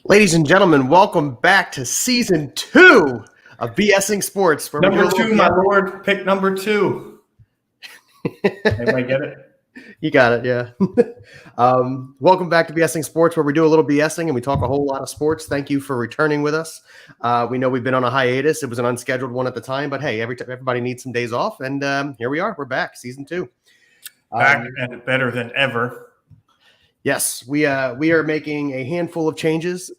Ladies and gentlemen, welcome back to season 2 of BSing Sports. Where number 2, my lord. Pick number 2. Anybody get it? You got it, yeah. Welcome back to BSing Sports, where we do a little BSing and we talk a whole lot of sports. Thank you for returning with us. We know we've been on a hiatus. It was an unscheduled one at the time, but hey, everybody needs some days off, and here we are. We're back, season 2. Back and better than ever. Yes, we are making a handful of changes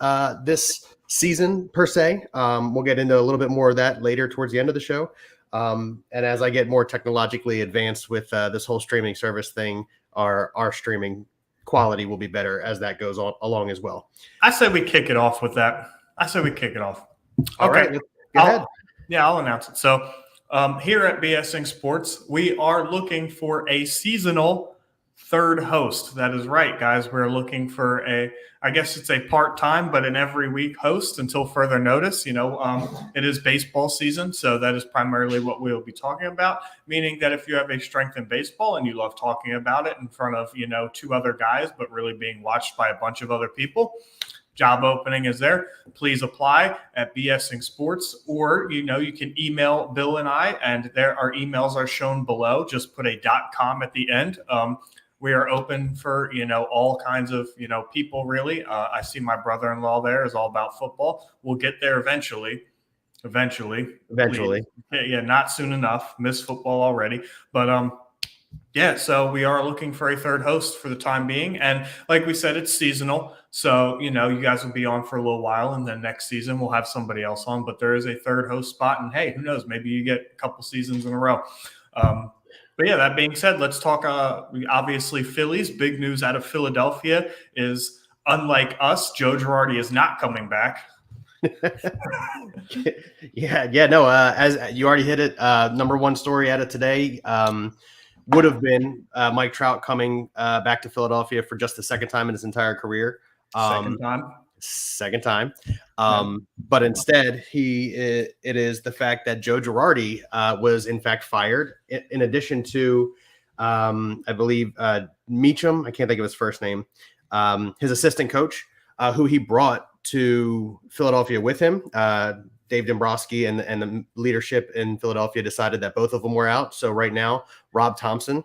this season per se. We'll get into a little bit more of that later towards the end of the show. And as I get more technologically advanced with this whole streaming service thing, our streaming quality will be better as that goes on along as well. I say we kick it off with that. All right, go ahead. I'll announce it. So here at BSing Sports, we are looking for a seasonal third host. That is right, guys. We're looking for I guess it's a part-time, but an every week host until further notice. It is baseball season, so that is primarily what we'll be talking about, meaning that if you have a strength in baseball and you love talking about it in front of, 2 other guys, but really being watched by a bunch of other people, job opening is there. Please apply at BSing Sports, or, you can email Bill and I, and our emails are shown below. Just put a .com at the end. We are open for, all kinds of, people, really. I see my brother-in-law there is all about football. We'll get there eventually. Yeah, not soon enough. Miss football already. But, so we are looking for a third host for the time being. And like we said, it's seasonal. So, you guys will be on for a little while, and then next season we'll have somebody else on. But there is a third host spot. And, hey, who knows? Maybe you get a couple seasons in a row. But yeah, that being said, let's talk. Obviously, Phillies. Big news out of Philadelphia is, unlike us, Joe Girardi is not coming back. As you already hit it, number one story out of today would have been Mike Trout coming back to Philadelphia for just the second time in his entire career. Second time. But instead, it is the fact that Joe Girardi was in fact fired. In addition to, I believe, Meacham, I can't think of his first name, his assistant coach, who he brought to Philadelphia with him. Dave Dombrowski and the leadership in Philadelphia decided that both of them were out. So right now, Rob Thompson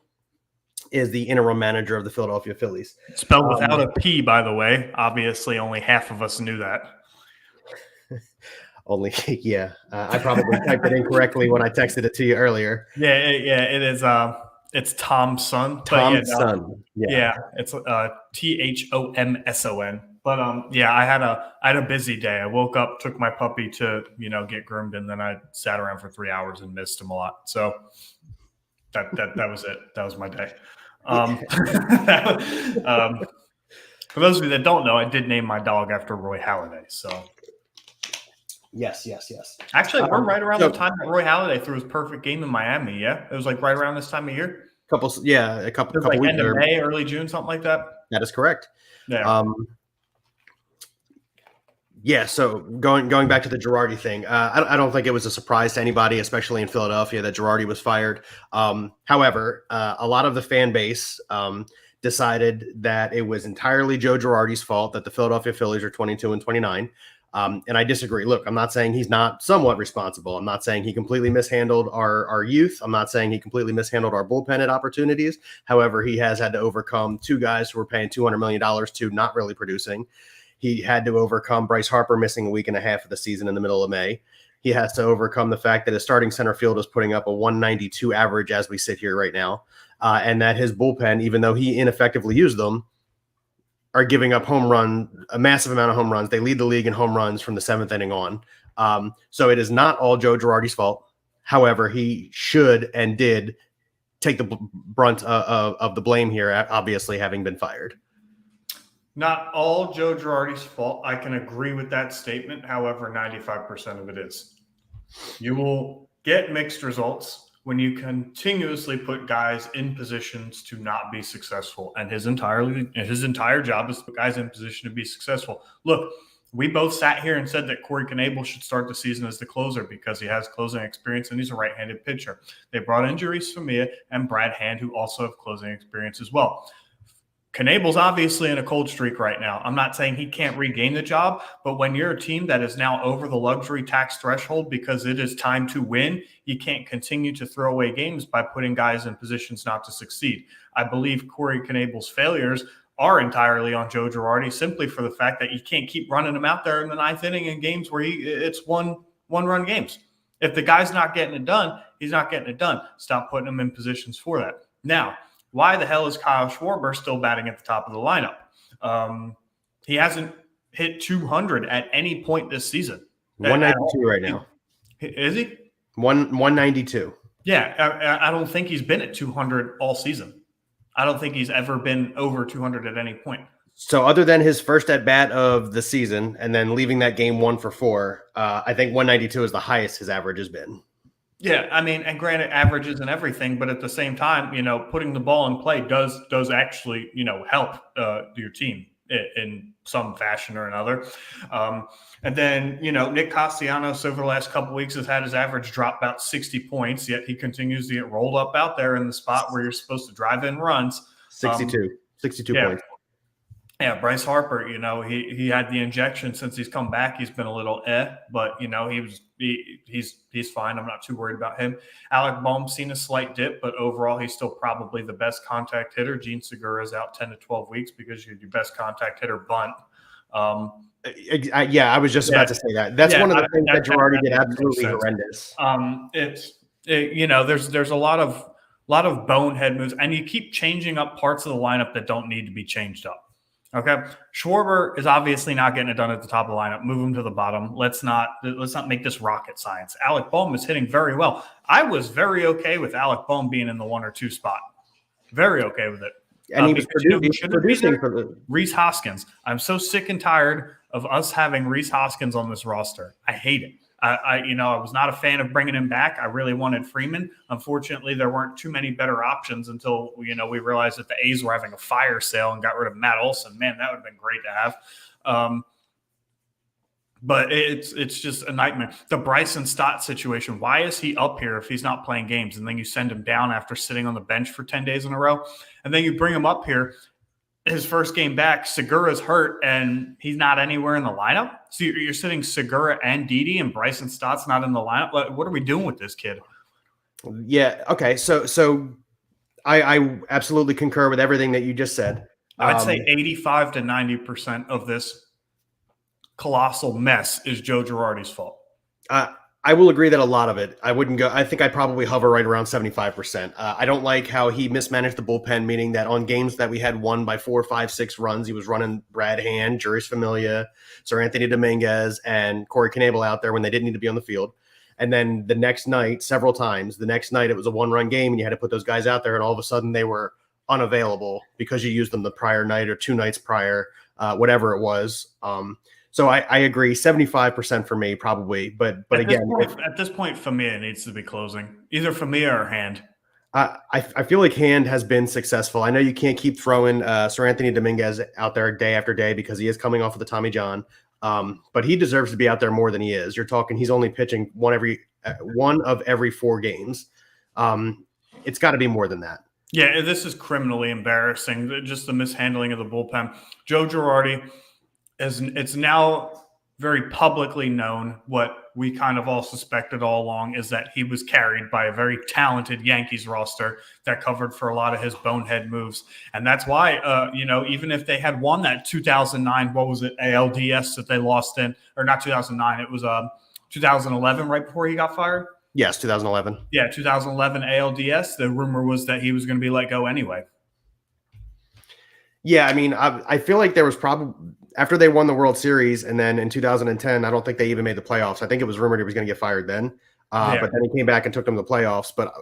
is the interim manager of the Philadelphia Phillies. Spelled without a P, by the way. Obviously, only half of us knew that. I probably typed it incorrectly when I texted it to you earlier. Yeah, it is. It's Tom's son. Tom's son. Yeah, it's Thomson. But I had a busy day. I woke up, took my puppy to get groomed, and then I sat around for 3 hours and missed him a lot. So that was it. That was my day. For those of you that don't know, I did name my dog after Roy Halladay. So yes. Actually, we're right around the time that Roy Halladay threw his perfect game in Miami. Yeah, it was like right around this time of year. A couple weeks, end of May, early June, something like that. That is correct. Yeah. So going back to the Girardi thing, I don't think it was a surprise to anybody, especially in Philadelphia, that Girardi was fired. However, a lot of the fan base decided that it was entirely Joe Girardi's fault that the Philadelphia Phillies are 22-29. And I disagree. Look, I'm not saying he's not somewhat responsible. I'm not saying he completely mishandled our youth. I'm not saying he completely mishandled our bullpen at opportunities. However, he has had to overcome 2 guys who were paying $200 million to not really producing. He had to overcome Bryce Harper missing a week and a half of the season in the middle of May. He has to overcome the fact that his starting center field is putting up a 192 average as we sit here right now. And that his bullpen, even though he ineffectively used them, are giving up a massive amount of home runs. They lead the league in home runs from the 7th inning on. So it is not all Joe Girardi's fault. However, he should and did take the brunt of the blame here, obviously having been fired. Not all Joe Girardi's fault. I can agree with that statement. However, 95% of it is. You will get mixed results when you continuously put guys in positions to not be successful. And his entire job is to put guys in position to be successful. Look, we both sat here and said that Corey Knebel should start the season as the closer because he has closing experience and he's a right-handed pitcher. They brought in Jeurys Familia and Brad Hand, who also have closing experience as well. Knable's obviously in a cold streak right now. I'm not saying he can't regain the job, but when you're a team that is now over the luxury tax threshold because it is time to win, you can't continue to throw away games by putting guys in positions not to succeed. I believe Corey Knable's failures are entirely on Joe Girardi simply for the fact that you can't keep running him out there in the ninth inning in games where it's one-run games. If the guy's not getting it done, he's not getting it done. Stop putting him in positions for that. Now, why the hell is Kyle Schwarber still batting at the top of the lineup? He hasn't hit 200 at any point this season. 192 right now. Is he? 192. Yeah, I don't think he's been at 200 all season. I don't think he's ever been over 200 at any point. So other than his first at bat of the season and then leaving that game 1 for 4, I think 192 is the highest his average has been. Yeah, I mean, and granted, averages and everything, but at the same time, putting the ball in play does actually, help your team in some fashion or another. And then, Nick Castellanos over the last couple of weeks has had his average drop about 60 points, yet he continues to get rolled up out there in the spot where you're supposed to drive in runs. 62 points. Yeah, Bryce Harper, he had the injection since he's come back. He's been a little but he's fine. I'm not too worried about him. Alec Boehm's seen a slight dip, but overall he's still probably the best contact hitter. Gene Segura's out 10 to 12 weeks because you're your best contact hitter bunt. I was just about to say that. That's one of the things that Girardi did absolutely horrendous. There's a lot of bonehead moves, and you keep changing up parts of the lineup that don't need to be changed up. Okay, Schwarber is obviously not getting it done at the top of the lineup. Move him to the bottom. Let's not make this rocket science. Alec Boehm is hitting very well. I was very okay with Alec Boehm being in the 1 or 2 spot. Very okay with it. And he was producing for the Rhys Hoskins. I'm so sick and tired of us having Rhys Hoskins on this roster. I hate it. I was not a fan of bringing him back. I really wanted Freeman. Unfortunately, there weren't too many better options until we realized that the A's were having a fire sale and got rid of Matt Olson. Man, that would have been great to have. But it's just a nightmare. The Bryson Stott situation. Why is he up here if he's not playing games? And then you send him down after sitting on the bench for 10 days in a row, and then you bring him up here. His first game back, Segura's hurt, and he's not anywhere in the lineup. So you're sitting Segura and Didi, and Bryson Stott's not in the lineup. What are we doing with this kid? Yeah. Okay. So I absolutely concur with everything that you just said. I'd say 85 to 90% of this colossal mess is Joe Girardi's fault. I will agree that a lot of it, I wouldn't go. I think I'd probably hover right around 75%. I don't like how he mismanaged the bullpen, meaning that on games that we had won by 4, 5, 6 runs, he was running Brad Hand, Juris Familia, Sir Anthony Dominguez, and Corey Knable out there when they didn't need to be on the field. And then the next night, several times, it was a 1-run game, and you had to put those guys out there, and all of a sudden they were unavailable because you used them the prior night or 2 nights prior, whatever it was. So I agree, 75% for me probably, but again, at this point, Familia needs to be closing, either Familia or Hand. I feel like Hand has been successful. I know you can't keep throwing Sir Anthony Dominguez out there day after day because he is coming off of the Tommy John, but he deserves to be out there more than he is. You're talking he's only pitching one of every 4 games. It's got to be more than that. Yeah, this is criminally embarrassing. Just the mishandling of the bullpen. Joe Girardi. It's now very publicly known what we kind of all suspected all along is that he was carried by a very talented Yankees roster that covered for a lot of his bonehead moves. And that's why, even if they had won that 2009, ALDS that they lost in, or not 2009, it was 2011 right before he got fired? Yes, 2011. Yeah, 2011 ALDS. The rumor was that he was going to be let go anyway. Yeah, I mean, I feel like there was probably after they won the World Series, and then in 2010, I don't think they even made the playoffs. I think it was rumored he was going to get fired then, but then he came back and took them to the playoffs. But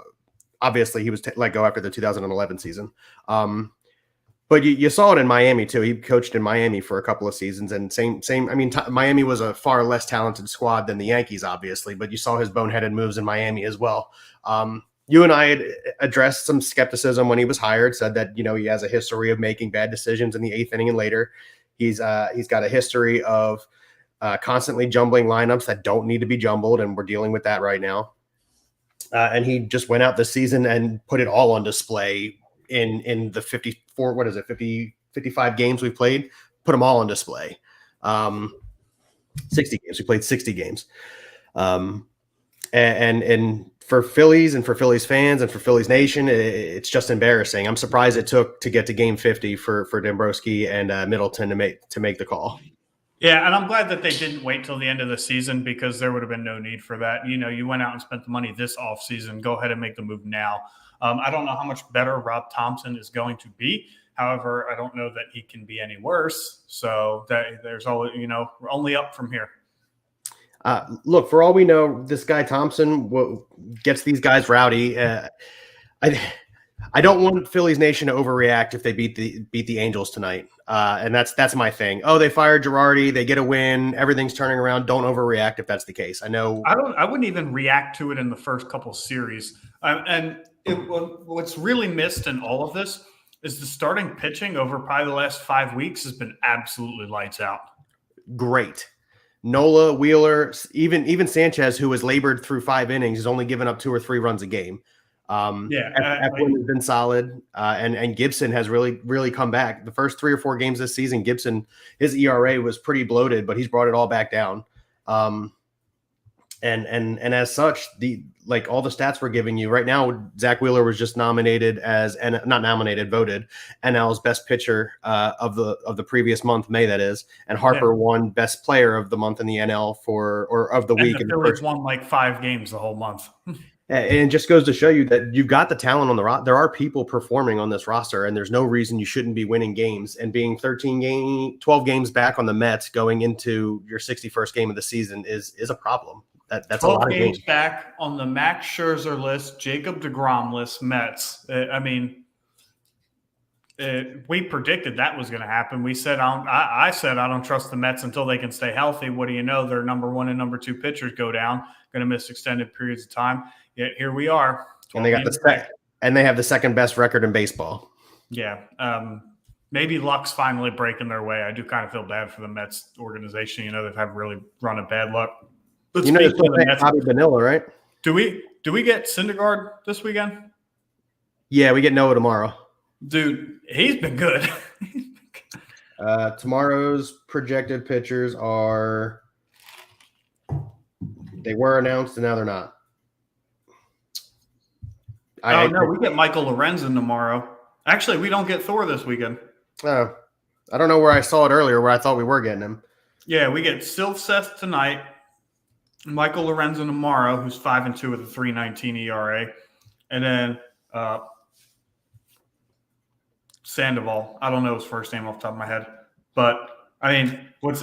obviously, he was let go after the 2011 season. But you saw it in Miami too. He coached in Miami for a couple of seasons, and same. I mean, Miami was a far less talented squad than the Yankees, obviously, but you saw his boneheaded moves in Miami as well. You and I had addressed some skepticism when he was hired, said that, he has a history of making bad decisions in the 8th inning and later. He's got a history of constantly jumbling lineups that don't need to be jumbled, and we're dealing with that right now. And he just went out this season and put it all on display in the 54, 50 55 games we've played, put them all on display. 60 games. We played 60 games. And for Phillies and for Phillies fans and for Phillies Nation, it's just embarrassing. I'm surprised it took to get to game 50 for Dombrowski and Middleton to make the call. Yeah, and I'm glad that they didn't wait till the end of the season, because there would have been no need for that. You went out and spent the money this offseason. Go ahead and make the move now. I don't know how much better Rob Thompson is going to be. However, I don't know that he can be any worse. So there's always, we're only up from here. Look, for all we know, this guy Thompson gets these guys rowdy. I don't want Phillies Nation to overreact if they beat the Angels tonight, and that's my thing. Oh, they fired Girardi, they get a win, everything's turning around. Don't overreact if that's the case. I know. I wouldn't even react to it in the first couple series. What's really missed in all of this is the starting pitching over probably the last 5 weeks has been absolutely lights out. Great. Nola, Wheeler, even Sanchez, who has labored through 5 innings, has only given up 2 or 3 runs a game. Eflin has been solid, and Gibson has really come back. The first 3 or 4 games this season, Gibson, his ERA was pretty bloated, but he's brought it all back down. And as such, all the stats we're giving you right now, Zach Wheeler was just voted NL's best pitcher of the previous month, May that is, and Harper won best player of the month in the NL of the week. The Phillies won like 5 games the whole month. And it just goes to show you that you've got the talent on the roster. There are people performing on this roster, and there's no reason you shouldn't be winning games. And being 12 games back on the Mets going into your 61st game of the season is a problem. That's a lot of games back on the Max Scherzer list, Jacob deGrom list, Mets. We predicted that was going to happen. We said I said I don't trust the Mets until they can stay healthy. What do you know? Their number 1 and number 2 pitchers go down, going to miss extended periods of time. Yet here we are. And they have the second best record in baseball. Yeah. Maybe luck's finally breaking their way. I do kind of feel bad for the Mets organization. They've had really run of bad luck. You're still paying Bobby Vanilla, right? Do we get Syndergaard this weekend? Yeah, we get Noah tomorrow. Dude, he's been good. Tomorrow's projected pitchers they were announced and now they're not. We get Michael Lorenzen tomorrow. Actually, we don't get Thor this weekend. Oh, I don't know where I saw it earlier where I thought we were getting him. Yeah, we get Silvseth tonight, Michael Lorenzen tomorrow, who's 5-2 with a 3.19 ERA, and then Sandoval. I don't know his first name off the top of my head, but I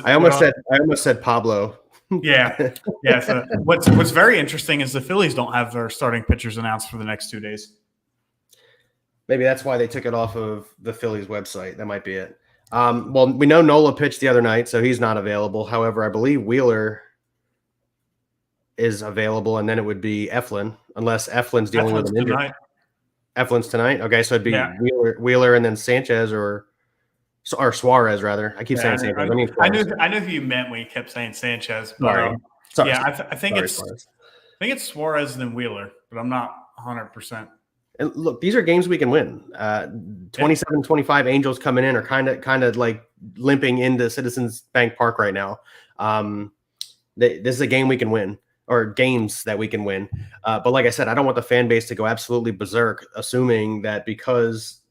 almost said Pablo. Yeah. So what's very interesting is the Phillies don't have their starting pitchers announced for the next 2 days. Maybe that's why they took it off of the Phillies website. That might be it. Well, we know Nola pitched the other night, so he's not available. However, I believe Wheeler is available, and then it would be Eflin, unless Eflin's dealing with an injury. Eflin's tonight. Okay, so it'd be Wheeler, and then Sanchez or Suarez rather. I keep saying Sanchez. I knew who you meant when you kept saying Sanchez. But, Sorry. I think it's Suarez and then Wheeler, but I'm not 100%. And look, these are games we can win. 27-25 Angels coming in are kind of like limping into Citizens Bank Park right now. This is a game we can win, or games that we can win. But like I said, I don't want the fan base to go absolutely berserk, assuming that because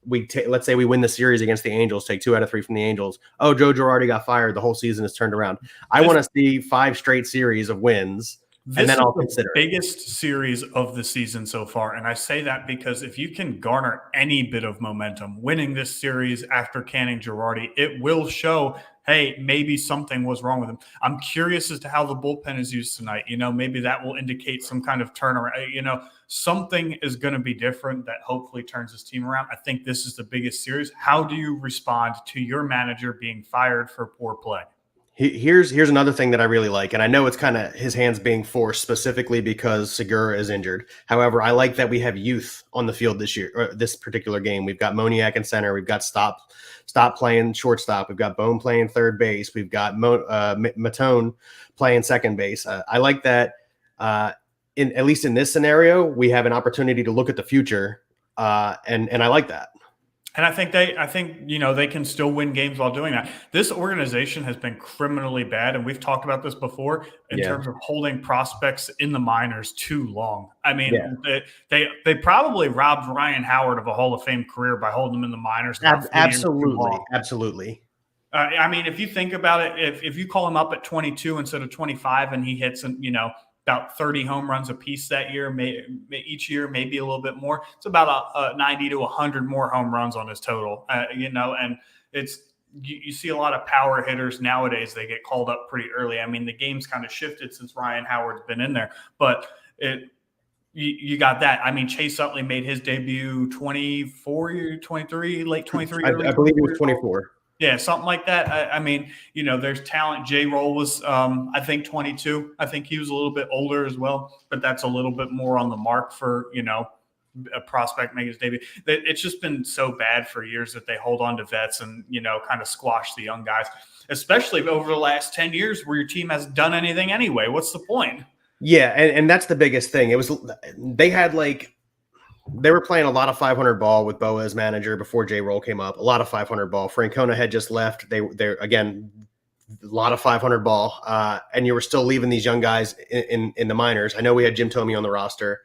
let's say we win the series against the Angels, take 2 out of 3 from the Angels. Oh, Joe Girardi got fired. The whole season is turned around. I want to see 5 straight series of wins. And then I'll consider the biggest series of the season so far. And I say that because if you can garner any bit of momentum winning this series after canning Girardi, it will show, hey, maybe something was wrong with him. I'm curious as to how the bullpen is used tonight. Maybe that will indicate some kind of turnaround. Something is going to be different that hopefully turns this team around. I think this is the biggest series. How do you respond to your manager being fired for poor play? Here's another thing that I really like, and I know it's kind of his hands being forced specifically because Segura is injured. However, I like that we have youth on the field this year, or this particular game. We've got Moniak in center. We've got Stop playing shortstop. We've got Bone playing third base. We've got Matone playing second base. I like that. At least in this scenario, we have an opportunity to look at the future, and I like that. And I think they can still win games while doing that. This organization has been criminally bad, and we've talked about this before in Yeah. terms of holding prospects in the minors too long. I Yeah. mean, they probably robbed Ryan Howard of a Hall of Fame career by holding him in the minors about 4 years too Absolutely. long. Absolutely. I mean, if you think about it, if you call him up at 22 instead of 25, and he hits, about 30 home runs a piece that year, each year, maybe a little bit more, it's about a 90 to 100 more home runs on his total. And you see a lot of power hitters nowadays. They get called up pretty early. I mean, the game's kind of shifted since Ryan Howard's been in there, but you got that. I mean, Chase Utley made his debut 24, 23, late 23, early I believe he 24 was years old. 24. Yeah, something like that. I mean, there's talent. J-Roll was, I think, 22. I think he was a little bit older as well, but that's a little bit more on the mark for, a prospect making his debut. It's just been so bad for years that they hold on to vets and, kind of squash the young guys, especially over the last 10 years where your team hasn't done anything anyway. What's the point? Yeah, and that's the biggest thing. They were playing a lot of 500 ball with Boa as manager before J-Roll came up. A lot of 500 ball. Francona had just left. They're again a lot of 500 ball, and you were still leaving these young guys in the minors. I know we had Jim Thome on the roster,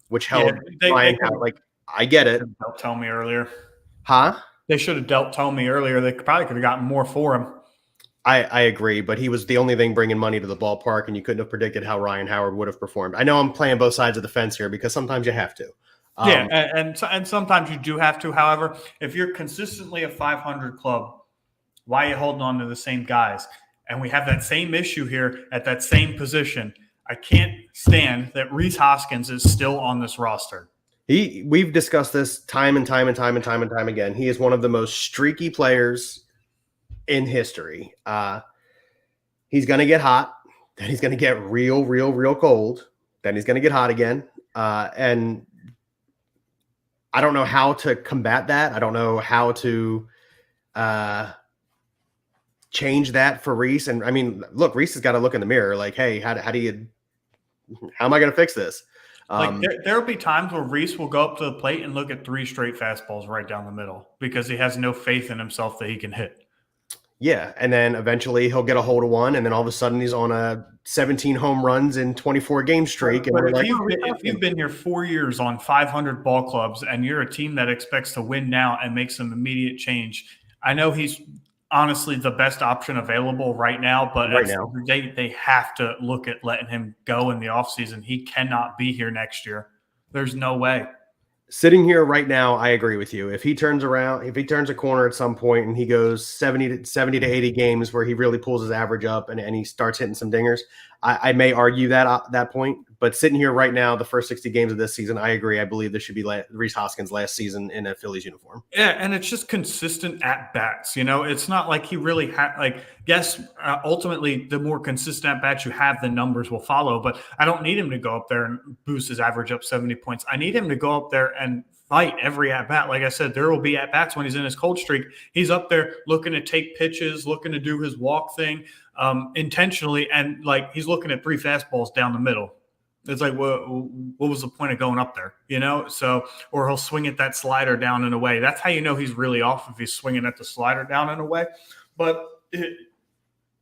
which held Ryan out. Like, I get it. Dealt Thome earlier, huh? They should have dealt Thome earlier. They probably could have gotten more for him. I agree, but he was the only thing bringing money to the ballpark, and you couldn't have predicted how Ryan Howard would have performed. I know I'm playing both sides of the fence here because sometimes you have to. Yeah, and sometimes you do have to. However, if you're consistently a 500 club, why are you holding on to the same guys? And we have that same issue here at that same position. I can't stand that Rhys Hoskins is still on this roster. We've discussed this time and time again. He is one of the most streaky players in history. He's going to get hot, then he's going to get real cold, then he's going to get hot again. And I don't know how to combat that. I don't know how to change that for Rhys. And I mean, look, Rhys has got to look in the mirror like, hey, how am I going to fix this? There'll be times where Rhys will go up to the plate and look at 3 straight fastballs right down the middle because he has no faith in himself that he can hit. Yeah, and then eventually he'll get a hold of one, and then all of a sudden he's on a 17 home runs in 24 game streak. And but if you've been here 4 years on 500 ball clubs and you're a team that expects to win now and make some immediate change, I know he's honestly the best option available right now, but they have to look at letting him go in the offseason. He cannot be here next year. There's no way. Sitting here right now, I agree with you. If he turns a corner at some point and he goes 70 to 80 games where he really pulls his average up and he starts hitting some dingers, I may argue that point. But sitting here right now, the first 60 games of this season, I agree. I believe this should be Rhys Hoskins' last season in a Phillies uniform. Yeah, and it's just consistent at bats. It's not like he really had yes, ultimately the more consistent at bats you have, the numbers will follow. But I don't need him to go up there and boost his average up 70 points. I need him to go up there and fight every at bat. Like I said, there will be at bats when he's in his cold streak. He's up there looking to take pitches, looking to do his walk thing intentionally, and he's looking at 3 fastballs down the middle. It's like, what was the point of going up there? So, or he'll swing at that slider down and away. That's how you know he's really off, if he's swinging at the slider down and away. But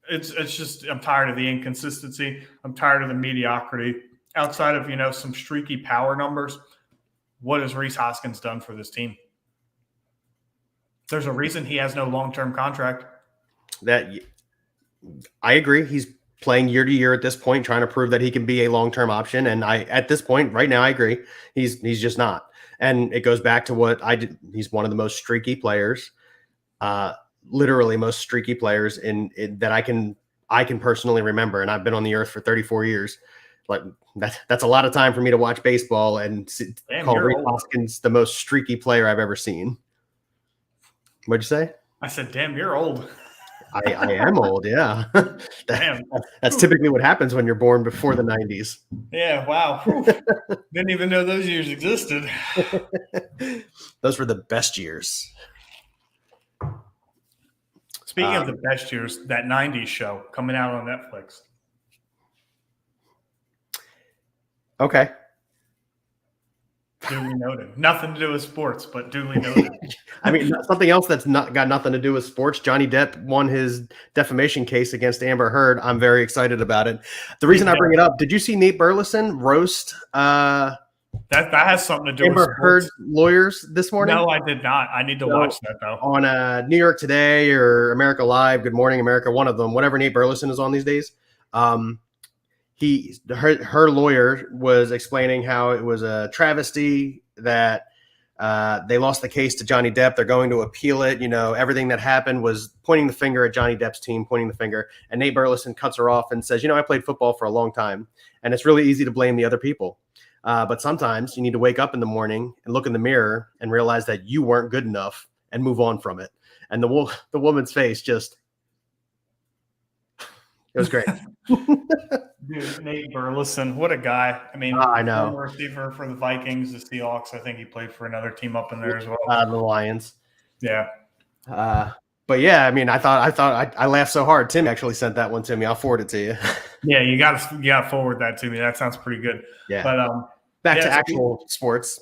it's just, I'm tired of the inconsistency. I'm tired of the mediocrity. Outside of, some streaky power numbers, what has Rhys Hoskins done for this team? There's a reason he has no long-term contract. I agree. He's playing year to year at this point, trying to prove that he can be a long-term option. And at this point right now, I agree. He's just not. And it goes back to what I did. He's one of the most streaky players, literally most streaky players in that I can personally remember. And I've been on the earth for 34 years. Like that's a lot of time for me to watch baseball and call Rhys Hoskins the most streaky player I've ever seen. What'd you say? I said, damn, you're old. I am old, yeah. That's typically what happens when you're born before the 90s. Yeah, wow. Didn't even know those years existed. Those were the best years. Speaking of the best years, that 90s show coming out on Netflix. Okay. Duly noted. Nothing to do with sports, but duly noted. I mean, something else that's not got nothing to do with sports. Johnny Depp won his defamation case against Amber Heard. I'm very excited about it. The reason I bring it up, did you see Nate Burleson roast That has something to do with Amber sports. Heard's lawyers this morning? No, I did not. I need to watch that though. On New York Today or America Live, Good Morning America, one of them, whatever Nate Burleson is on these days. Her lawyer was explaining how it was a travesty that they lost the case to Johnny Depp. They're going to appeal it. You know, everything that happened was pointing the finger at Johnny Depp's team, pointing the finger. And Nate Burleson cuts her off and says, I played football for a long time, and it's really easy to blame the other people. But sometimes you need to wake up in the morning and look in the mirror and realize that you weren't good enough and move on from it. And the woman's face just, it was great. Dude, Nate Burleson, what a guy. I mean, I know. Former receiver for the Vikings, the Seahawks. I think he played for another team up in there as well. The Lions. Yeah. But yeah, I mean, I laughed so hard. Tim actually sent that one to me. I'll forward it to you. Yeah, you got forward that to me. That sounds pretty good. Yeah. But back to actual sports.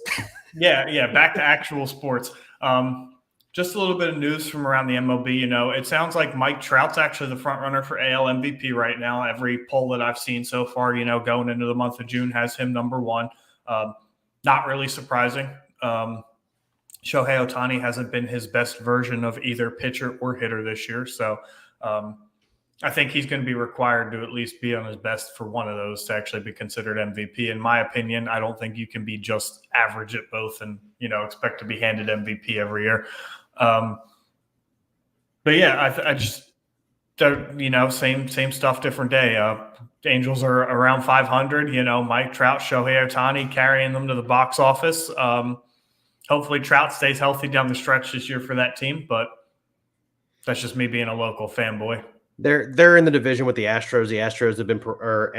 Yeah, back to actual sports. Just a little bit of news from around the MLB. It sounds like Mike Trout's actually the front runner for AL MVP right now. Every poll that I've seen so far, going into the month of June has him number one. Not really surprising. Shohei Ohtani hasn't been his best version of either pitcher or hitter this year. So I think he's going to be required to at least be on his best for one of those to actually be considered MVP. In my opinion, I don't think you can be just average at both and, expect to be handed MVP every year. But yeah, I just, same stuff, different day. Angels are around 500, Mike Trout, Shohei Ohtani carrying them to the box office. Hopefully Trout stays healthy down the stretch this year for that team, but that's just me being a local fanboy. They're in the division with the Astros. The Astros have been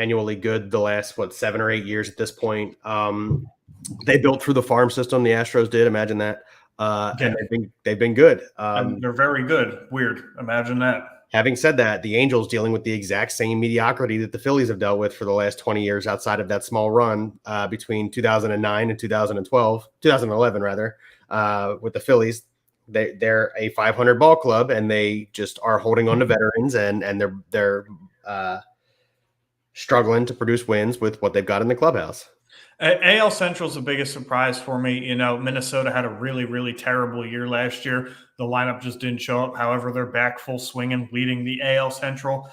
annually good the last 7 or 8 years at this point. They built through the farm system. The Astros did. Imagine that. And they've been good. And they're very good. Weird. Imagine that. Having said that, the Angels dealing with the exact same mediocrity that the Phillies have dealt with for the last 20 years outside of that small run between 2009 and 2011 rather, with the Phillies. They're a 500 ball club, and they just are holding on to veterans, and they're struggling to produce wins with what they've got in the clubhouse. AL Central is the biggest surprise for me. Minnesota had a really, really terrible year last year. The lineup just didn't show up. However, they're back full swinging, leading the AL Central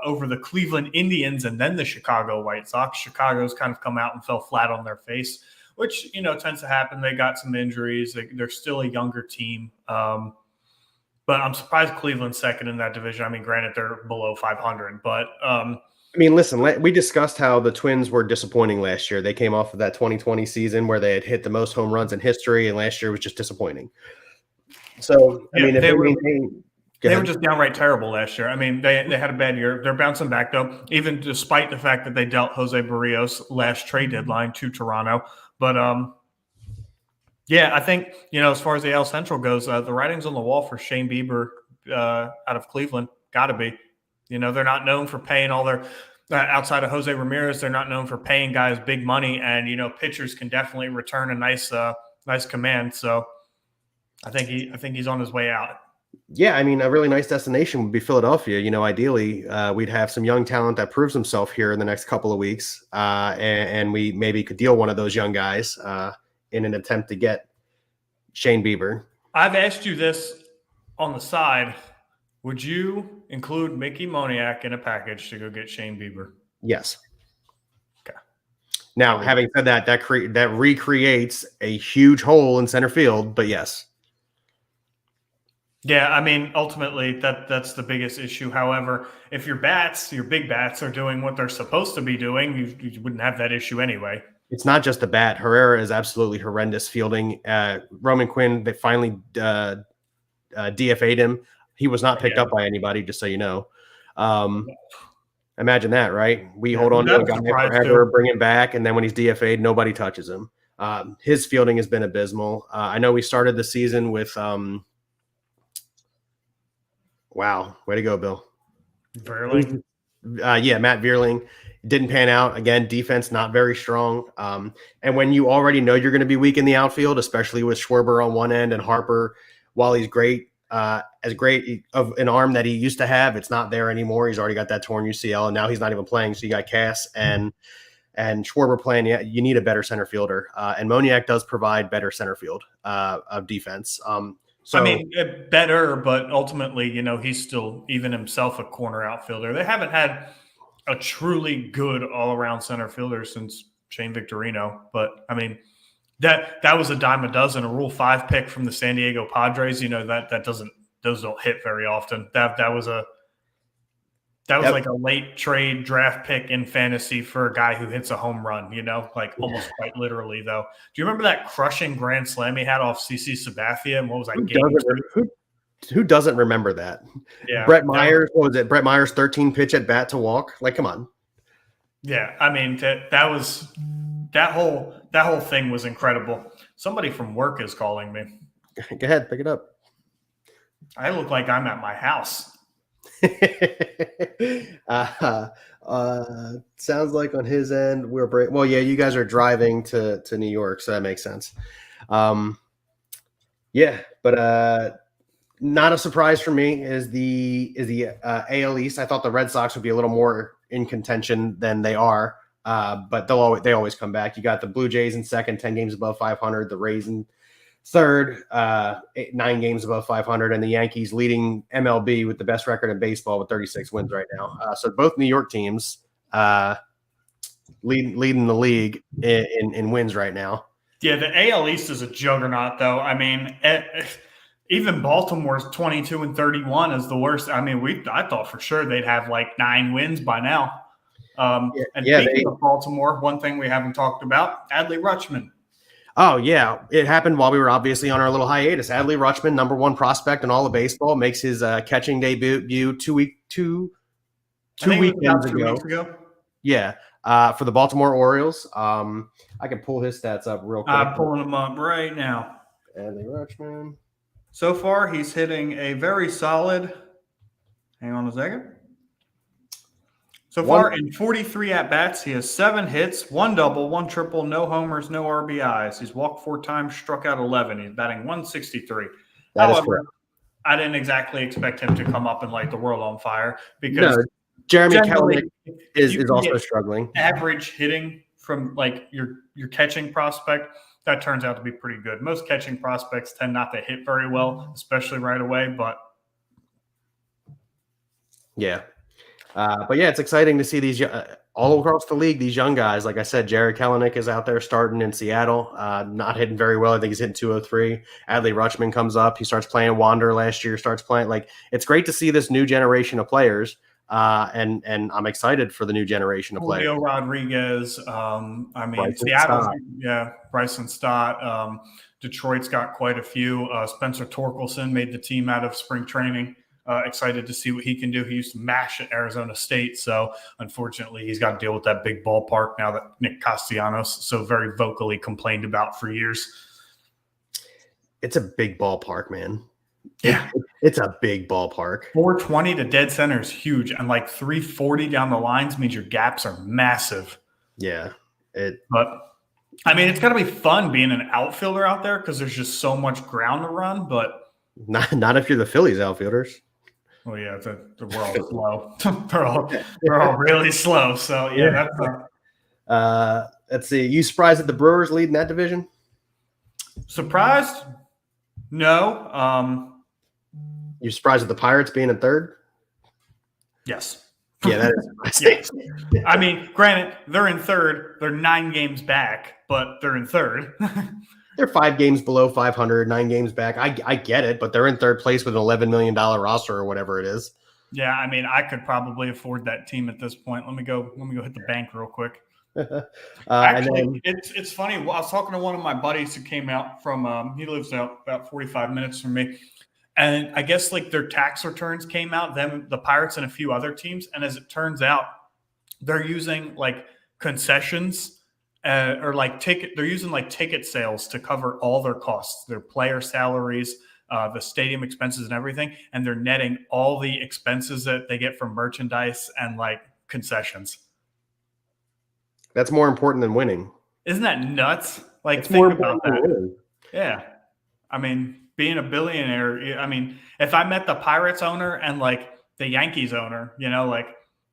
over the Cleveland Indians and then the Chicago White Sox. Chicago's kind of come out and fell flat on their face, which, tends to happen. They got some injuries. They're still a younger team. But I'm surprised Cleveland's second in that division. I mean, granted, they're below 500, but listen, we discussed how the Twins were disappointing last year. They came off of that 2020 season where they had hit the most home runs in history, and last year was just disappointing. So, they were just downright terrible last year. I mean, they had a bad year. They're bouncing back, though, even despite the fact that they dealt Jose Barrios last trade deadline to Toronto. But, I think, as far as the AL Central goes, the writing's on the wall for Shane Bieber out of Cleveland. Got to be. They're not known for paying all their outside of Jose Ramirez. They're not known for paying guys big money, and pitchers can definitely return a nice command. So I think he's on his way out. Yeah, a really nice destination would be Philadelphia. Ideally, we'd have some young talent that proves himself here in the next couple of weeks, and we maybe could deal one of those young guys in an attempt to get Shane Bieber. I've asked you this on the side. Would you include Mickey Moniak in a package to go get Shane Bieber? Yes. Okay. Now, having said that, that recreates a huge hole in center field, but yes. Yeah, ultimately that's the biggest issue. However, if your big bats, are doing what they're supposed to be doing, you wouldn't have that issue anyway. It's not just the bat. Herrera is absolutely horrendous fielding. Roman Quinn, they finally DFA'd him. He was not picked up by anybody, just so you know. Imagine that, right? We hold on to a guy forever, bring him back, and then when he's DFA'd, nobody touches him. His fielding has been abysmal. I know we started the season with wow, way to go, Bill. Verlander. Yeah, Matt Vierling didn't pan out. Again, defense not very strong. And when you already know you're going to be weak in the outfield, especially with Schwarber on one end and Harper, while he's great, as great of an arm that he used to have, it's not there anymore. He's already got that torn UCL, and now he's not even playing. So you got Cass and Schwarber playing. Yeah, you need a better center fielder, and Moniak does provide better center field of defense. So I mean, better, but ultimately, he's still even himself a corner outfielder. They haven't had a truly good all-around center fielder since Shane Victorino. But I mean, that was a dime a dozen, a Rule 5 pick from the San Diego Padres. Those don't hit very often. That was like a late trade draft pick in fantasy for a guy who hits a home run, like almost quite literally, though. Do you remember that crushing grand slam he had off CC Sabathia? And what was that, who doesn't remember that? Yeah. Brett Myers, what was it? Brett Myers, 13 pitch at bat to walk. Like, come on. Yeah, I mean, that whole thing was incredible. Somebody from work is calling me. Go ahead, pick it up. I look like I'm at my house. Sounds like on his end well, yeah, you guys are driving to New York, so that makes sense. Yeah, but not a surprise for me is the AL East. I thought the Red Sox would be a little more in contention than they are, but they always come back. You got the Blue Jays in second, 10 games above 500. The Rays in third, 9 games above 500, and the Yankees leading MLB with the best record in baseball with 36 wins right now. So both New York teams leading the league in wins right now. Yeah, the AL East is a juggernaut, though. I mean, even Baltimore's 22-31 is the worst. I mean, I thought for sure they'd have like 9 wins by now. Speaking of Baltimore, one thing we haven't talked about, Adley Rutschman. Oh, yeah. It happened while we were obviously on our little hiatus. Adley Rutschman, number 1 prospect in all of baseball, makes his catching debut 2 weeks ago. Yeah, for the Baltimore Orioles. I can pull his stats up real quick. I'm pulling them up right now. Adley Rutschman. So far, he's hitting a very solid – hang on a second. So far, in 43 at-bats, he has 7 hits, 1 double, 1 triple, no homers, no RBIs. He's walked 4 times, struck out 11. He's batting 163. However, I didn't exactly expect him to come up and light the world on fire because Jeremy Kelenic is also struggling. Average hitting from like your catching prospect, that turns out to be pretty good. Most catching prospects tend not to hit very well, especially right away, but yeah. But yeah, it's exciting to see these all across the league, these young guys. Like I said, Jared Kelenic is out there starting in Seattle, not hitting very well. I think he's hitting 203. Adley Rutschman comes up. He starts playing Wander last year, starts playing. Like, it's great to see this new generation of players, and I'm excited for the new generation of players. Julio Rodriguez, Seattle, Bryson Stott. Detroit's got quite a few. Spencer Torkelson made the team out of spring training. Excited to see what he can do. He used to mash at Arizona State, so unfortunately he's got to deal with that big ballpark now that Nick Castellanos so very vocally complained about for years. It's a big ballpark, man. Yeah. It's a big ballpark. 420 to dead center is huge, and like 340 down the lines means your gaps are massive. Yeah. But I mean, it's got to be fun being an outfielder out there because there's just so much ground to run, but not if you're the Phillies outfielders. Well, yeah, we're all slow. they're all really slow. So yeah, that's. Let's see. You surprised that the Brewers leading that division? Surprised? No. You surprised at the Pirates being in third? Yes. Yeah, that is surprising. Yes. I mean, granted, they're in third. They're 9 games back, but they're in third. They're 5 games below 500, 9 games back. I get it, but they're in third place with an $11 million roster or whatever it is. Yeah, I mean, I could probably afford that team at this point. Let me go hit the bank real quick. Actually, it's funny. I was talking to one of my buddies who came out from he lives out about 45 minutes from me, and I guess like their tax returns came out. Them, the Pirates, and a few other teams, and as it turns out, they're using like concessions. Or like they're using like ticket sales to cover all their costs, their player salaries, the stadium expenses and everything. And they're netting all the expenses that they get from merchandise and like concessions. That's more important than winning. Isn't that nuts? Like, It's more think about important than that. winning. Yeah. I mean, being a billionaire, I mean, if I met the Pirates owner and like the Yankees owner, like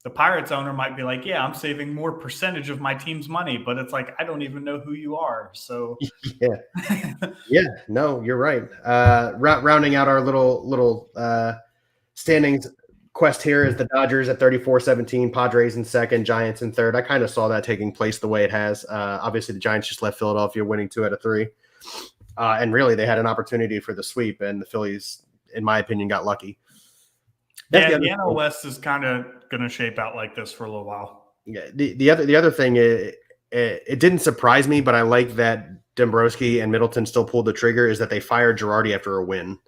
the Pirates owner might be like, yeah, I'm saving more percentage of my team's money, but it's like, I don't even know who you are. So Yeah. Yeah, no, you're right. Rounding out our little standings quest here is the Dodgers at 34-17, Padres in second, Giants in third. I kind of saw that taking place the way it has. Obviously, the Giants just left Philadelphia winning 2 out of 3. And really, they had an opportunity for the sweep, and the Phillies, in my opinion, got lucky. Yeah, the NL West is kind of going to shape out like this for a little while. Yeah, the other thing, it didn't surprise me, but I like that Dombrowski and Middleton still pulled the trigger, is that they fired Girardi after a win.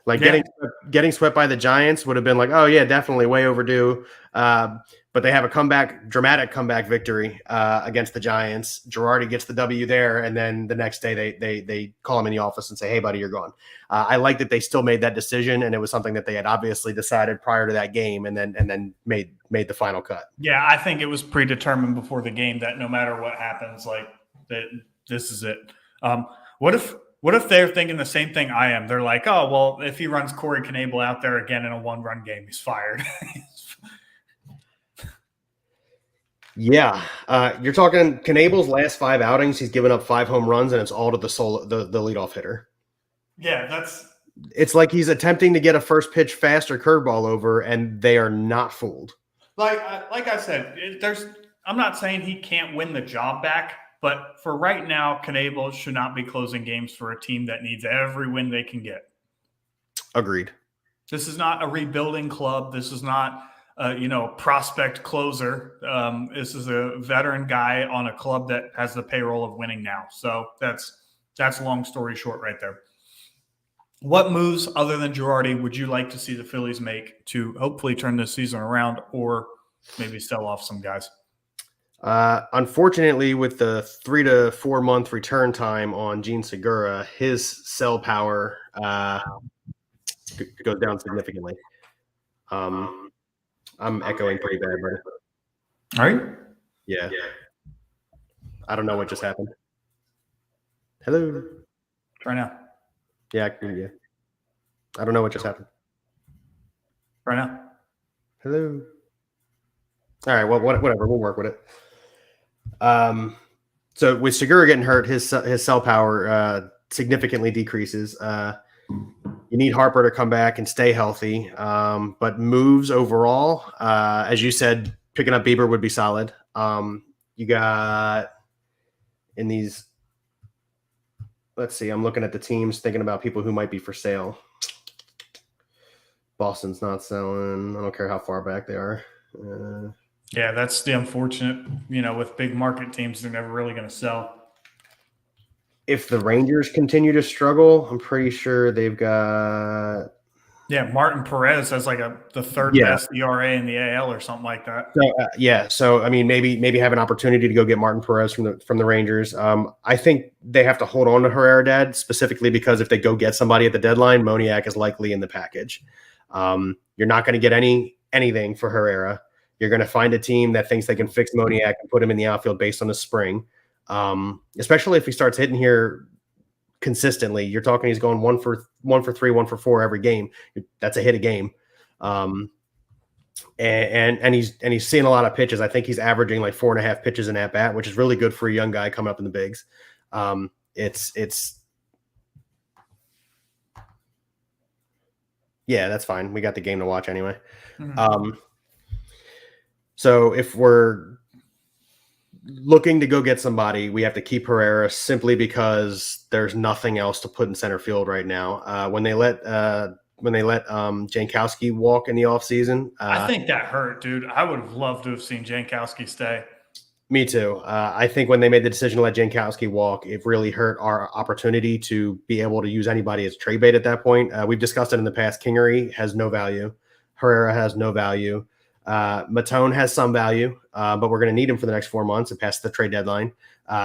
Like getting swept by the Giants would have been like, oh yeah, definitely way overdue. But they have a dramatic comeback victory against the Giants. Girardi gets the W there, and then the next day they call him in the office and say, hey buddy, you're gone. I like that they still made that decision, and it was something that they had obviously decided prior to that game, and then made the final cut. Yeah, I think it was predetermined before the game that no matter what happens, like that this is it. What if they're thinking the same thing I am? They're like, oh, well, if he runs Corey Knebel out there again in a 1-run game, he's fired. Yeah. You're talking Knebel's last 5 outings, he's given up 5 home runs, and it's all to the leadoff hitter. Yeah, it's like he's attempting to get a first pitch fast or curveball over, and they are not fooled. Like I said, I'm not saying he can't win the job back, but for right now, Knebel should not be closing games for a team that needs every win they can get. Agreed. This is not a rebuilding club. This is not a prospect closer. This is a veteran guy on a club that has the payroll of winning now. So that's long story short right there. What moves other than Girardi would you like to see the Phillies make to hopefully turn this season around, or maybe sell off some guys? Unfortunately, with the 3 to 4 month return time on Gene Segura, his sell power goes down significantly. I'm echoing pretty bad, but all right. Yeah. I don't know what just happened. Hello. Try now. Yeah. I don't know what just happened. Right now. Hello. All right. Well, whatever. We'll work with it. So with Segura getting hurt, his sell power significantly decreases. You need Harper to come back and stay healthy. But moves overall, as you said, picking up Bieber would be solid. You got in these. Let's see. I'm looking at the teams, thinking about people who might be for sale. Boston's not selling. I don't care how far back they are. Yeah, that's the unfortunate. With big market teams, they're never really going to sell. If the Rangers continue to struggle, I'm pretty sure they've got. Yeah, Martin Perez has like the third best ERA in the AL or something like that. So, so I mean, maybe have an opportunity to go get Martin Perez from the Rangers. I think they have to hold on to Herrera Dad specifically because if they go get somebody at the deadline, Moniak is likely in the package. You're not going to get anything for Herrera. You're going to find a team that thinks they can fix Moniak and put him in the outfield based on the spring, especially if he starts hitting here consistently. You're talking he's going 1 for 3, 1 for 4 every game. That's a hit a game. And he's seeing a lot of pitches. I think he's averaging like 4.5 pitches in at bat, which is really good for a young guy coming up in the bigs. Yeah, that's fine. We got the game to watch anyway. Mm-hmm. So if we're looking to go get somebody, we have to keep Herrera simply because there's nothing else to put in center field right now. When they let Jankowski walk in the offseason. I think that hurt, dude. I would have loved to have seen Jankowski stay. Me too. I think when they made the decision to let Jankowski walk, it really hurt our opportunity to be able to use anybody as trade bait at that point. We've discussed it in the past. Kingery has no value. Herrera has no value. Matone has some value, but we're going to need him for the next 4 months and past the trade deadline.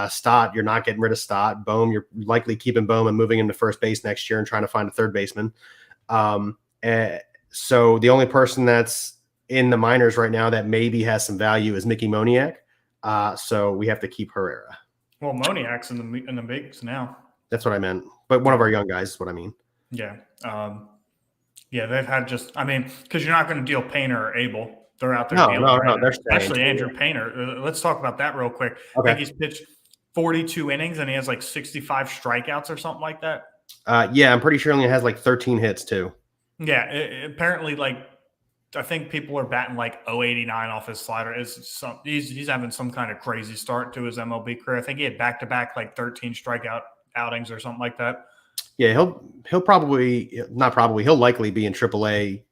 Stott, you're not getting rid of Stott. Bohm, you're likely keeping Bohm and moving him to first base next year and trying to find a third baseman. So the only person that's in the minors right now that maybe has some value is Mickey Moniak. So we have to keep Herrera. Well, Moniak's in the bigs now. That's what I meant. But one of our young guys is what I mean. Yeah. Yeah, they've had because you're not going to deal Painter or Abel. They're out there dealing. No. They're especially Andrew Painter. Let's talk about that real quick. Okay. I think he's pitched 42 innings and he has like 65 strikeouts or something like that. Yeah, I'm pretty sure he only has like 13 hits too. Yeah, apparently, I think people are batting like 089 off his slider. He's having some kind of crazy start to his MLB career. I think he had back-to-back like 13 strikeout outings or something like that. Yeah, he'll likely be in AAA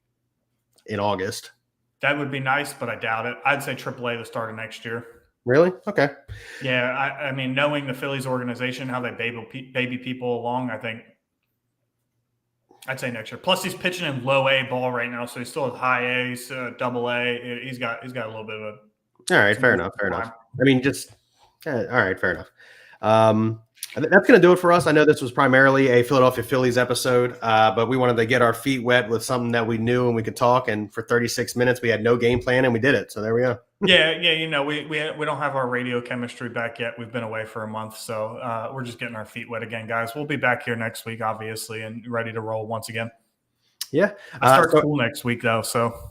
in August. That would be nice, but I doubt it. I'd say AAA the start of next year. Really? Okay. Yeah, I mean, knowing the Phillies organization, how they baby people along, I think I'd say next year. Plus, he's pitching in low A ball right now, so he still has high A, double A. He's got a little bit of a. All right, fair enough. I mean, all right, fair enough. That's going to do it for us. I know this was primarily a Philadelphia Phillies episode, but we wanted to get our feet wet with something that we knew and we could talk. And for 36 minutes, we had no game plan and we did it. So there we go. Yeah. We don't have our radio chemistry back yet. We've been away for a month, so we're just getting our feet wet again, guys. We'll be back here next week, obviously, and ready to roll once again. Yeah, I start school next week though, so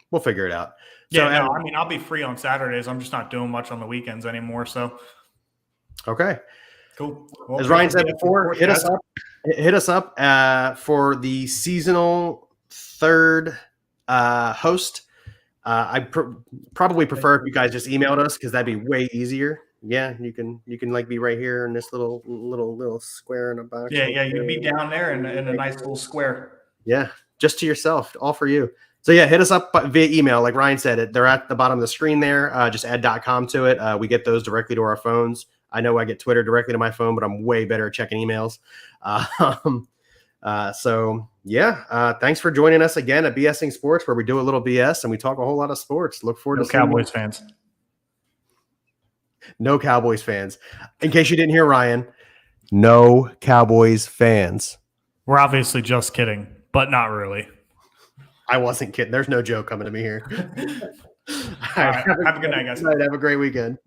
we'll figure it out. Yeah, I'll be free on Saturdays. I'm just not doing much on the weekends anymore. So okay. Cool. Well, as Ryan said before, hit us up for the seasonal third host. I probably prefer if you guys just emailed us because that'd be way easier. Yeah, you can like be right here in this little square in a box. Yeah, you can be down there in a nice little square. Yeah, just to yourself, all for you. So yeah, hit us up via email. Like Ryan said, they're at the bottom of the screen there. Just add .com to it. We get those directly to our phones. I know I get Twitter directly to my phone, but I'm way better at checking emails. So yeah, thanks for joining us again at BSing Sports, where we do a little BS and we talk a whole lot of sports. Look forward to Cowboys fans. No Cowboys fans. In case you didn't hear Ryan, no Cowboys fans. We're obviously just kidding, but not really. I wasn't kidding. There's no joke coming to me here. All right. Have a good night, guys. Have a great weekend.